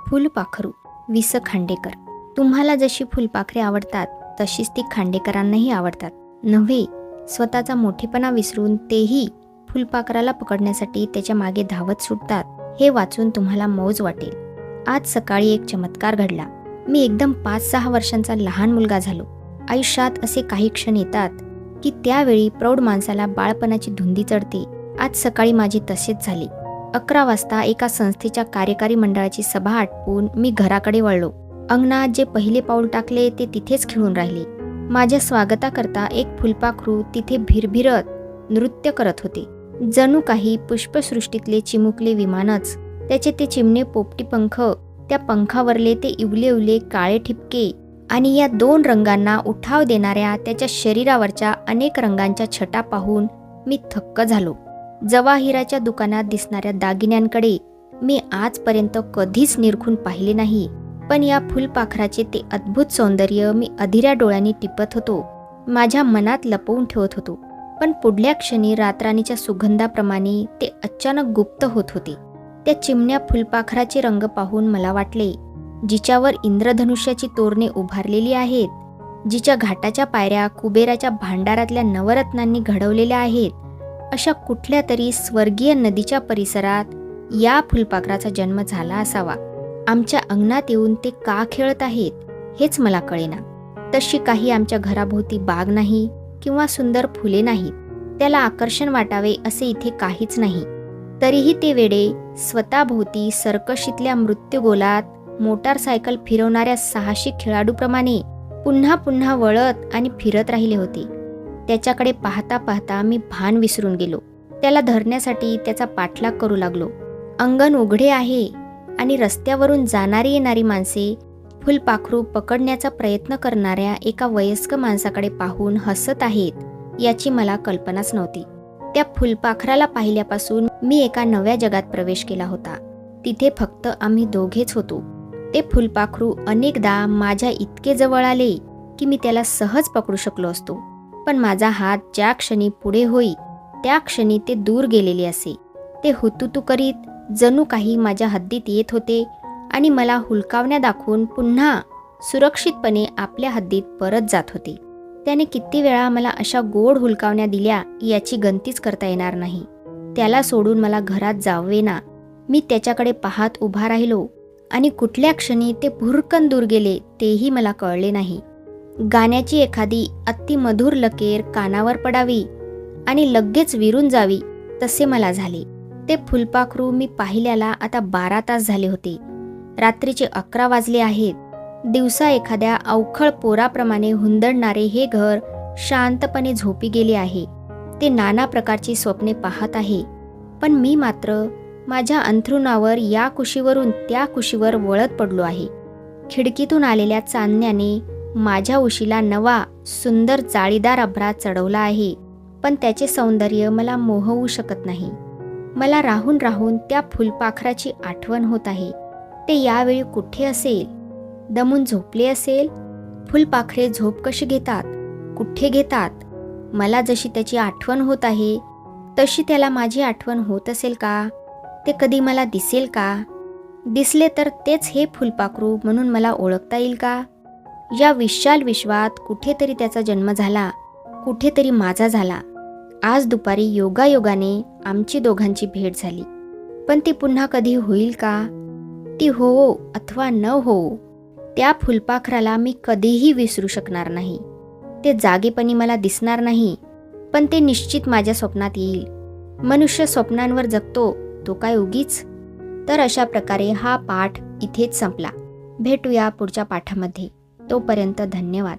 फुलपाखरू वि.स. खांडेकर. तुम्हाला जशी फुलपाखरे आवडतात तशीच ती खांडेकरांनाही आवडतात. नव्हे, स्वतःचा मोठेपणा विसरून तेही फुलपाखराला पकडण्यासाठी त्याच्या मागे धावत सुटतात. हे वाचून तुम्हाला मौज वाटेल. आज सकाळी एक चमत्कार घडला. मी एकदम 5-6 वर्षांचा लहान मुलगा झालो. आयुष्यात असे काही क्षण येतात की त्यावेळी प्रौढ माणसाला बाळपणाची धुंदी चढते. आज सकाळी माझे तसेच झाले. 11 वाजता एका संस्थेच्या कार्यकारी मंडळाची सभा आटपून मी घराकडे वळलो. अंगणात जे पहिले पाऊल टाकले ते तिथेच खिळून राहिले. माझ्या स्वागताकरता एक फुलपाखरू तिथे भिरभिरत नृत्य करत होते. जणू काही पुष्पसृष्टीतले चिमुकले विमानच. त्याचे ते चिमणे पोपटी पंख, त्या पंखावरले ते इवले इवले काळे ठिपके आणि या 2 रंगांना उठाव देणाऱ्या त्याच्या शरीरावरच्या अनेक रंगांच्या छटा पाहून मी थक्क झालो. जवाहिराच्या दुकानात दिसणाऱ्या दागिन्यांकडे मी आजपर्यंत कधीच निरखून पाहिले नाही, पण या फुलपाखराचे ते अद्भुत सौंदर्य मी अधीऱ्या डोळ्यांनी टिपत होतो, माझ्या मनात लपवून ठेवत होतो. पण पुढल्या क्षणी रातराणीच्या सुगंधाप्रमाणे ते अचानक गुप्त होत होते. त्या चिमण्या फुलपाखराचे रंग पाहून मला वाटले, जिच्यावर इंद्रधनुष्याची तोरणे उभारलेली आहेत, जिच्या घाटाच्या पायऱ्या कुबेराच्या भांडारातल्या नवरत्नांनी घडवलेल्या आहेत, अशा कुठल्या तरी स्वर्गीय नदीच्या परिसरात या फुलपाखराचा जन्म झाला असावा. आमच्या अंगणात येऊन ते का खेळत आहेत हेच मला कळेना. तशी काही आमच्या घराभोवती बाग नाही किंवा सुंदर फुले नाहीत. त्याला आकर्षण वाटावे असे इथे काहीच नाही. तरीही ते वेडे स्वतःभोवती सर्कशीतल्या मृत्यूगोलात मोटारसायकल फिरवणाऱ्या साहसी खेळाडूप्रमाणे पुन्हा पुन्हा वळत आणि फिरत राहिले होते. त्याच्याकडे पाहता पाहता मी भान विसरून गेलो. त्याला धरण्यासाठी त्याचा पाठलाग करू लागलो. अंगण उघडे आहे आणि रस्त्यावरून जाणारी येणारी माणसे फुलपाखरू पकडण्याचा प्रयत्न करणाऱ्या एका वयस्क माणसाकडे पाहून हसत आहेत याची मला कल्पनाच नव्हती. त्या फुलपाखराला पाहिल्यापासून मी एका नव्या जगात प्रवेश केला होता. तिथे फक्त आम्ही दोघेच होतो. ते फुलपाखरू अनेकदा माझ्या इतके जवळ आले की मी त्याला सहज पकडू शकलो असतो, पण माझा हात ज्या क्षणी पुढे होई त्या क्षणी ते दूर गेलेले असे. ते हुतुतू करीत जणू काही माझ्या हद्दीत येत होते आणि मला हुलकावण्या दाखवून पुन्हा सुरक्षितपणे आपल्या हद्दीत परत जात होते. त्याने किती वेळा मला अशा गोड हुलकावण्या दिल्या याची गणतीच करता येणार नाही. त्याला सोडून मला घरात जावेना. मी त्याच्याकडे पाहत उभा राहिलो आणि कुठल्या क्षणी ते भुरकन दूर गेले तेही मला कळले नाही. गाण्याची एखादी अतिमधुर लकेर कानावर पडावी आणि लगेच विरून जावी तसे मला झाले. ते फुलपाखरू मी पाहिल्याला आता 12 तास झाले होते. रात्रीचे 11 वाजले आहेत. दिवसा एखाद्या अवखळ पोराप्रमाणे हुंदडणारे हे घर शांतपणे झोपी गेले आहे. ते नाना प्रकारची स्वप्ने पाहत आहे, पण मी मात्र माझ्या अंथरुणावर या कुशीवरून त्या कुशीवर वळत पडलो आहे. खिडकीतून आलेल्या चांदण्याने माझ्या उशीला नवा सुंदर जाळीदार अभ्रा चढवला आहे, पण त्याचे सौंदर्य मला मोहवू शकत नाही. मला राहून राहून त्या फुलपाखराची आठवण होत आहे. ते यावेळी कुठे असेल? दमून झोपले असेल? फुलपाखरे झोप कशी घेतात, कुठे घेतात? मला जशी त्याची आठवण होत आहे तशी त्याला माझी आठवण होत असेल का? ते कधी मला दिसेल का? दिसले तर तेच हे फुलपाखरू म्हणून मला ओळखता येईल का? या विशाल विश्वात कुठेतरी त्याचा जन्म झाला, कुठेतरी माझा झाला. आज दुपारी योगायोगाने आमची दोघांची भेट झाली, पण ती पुन्हा कधी होईल का? ती हो अथवा न हो, त्या फुलपाखराला मी कधीही विसरू शकणार नाही. ते जागेपणी मला दिसणार नाही, पण ते निश्चित माझ्या स्वप्नात येईल. मनुष्य स्वप्नांवर जगतो तो काय उगीच? तर अशा प्रकारे हा पाठ इथेच संपला. भेटूया पुढच्या पाठामध्ये. तोपर्यंत धन्यवाद.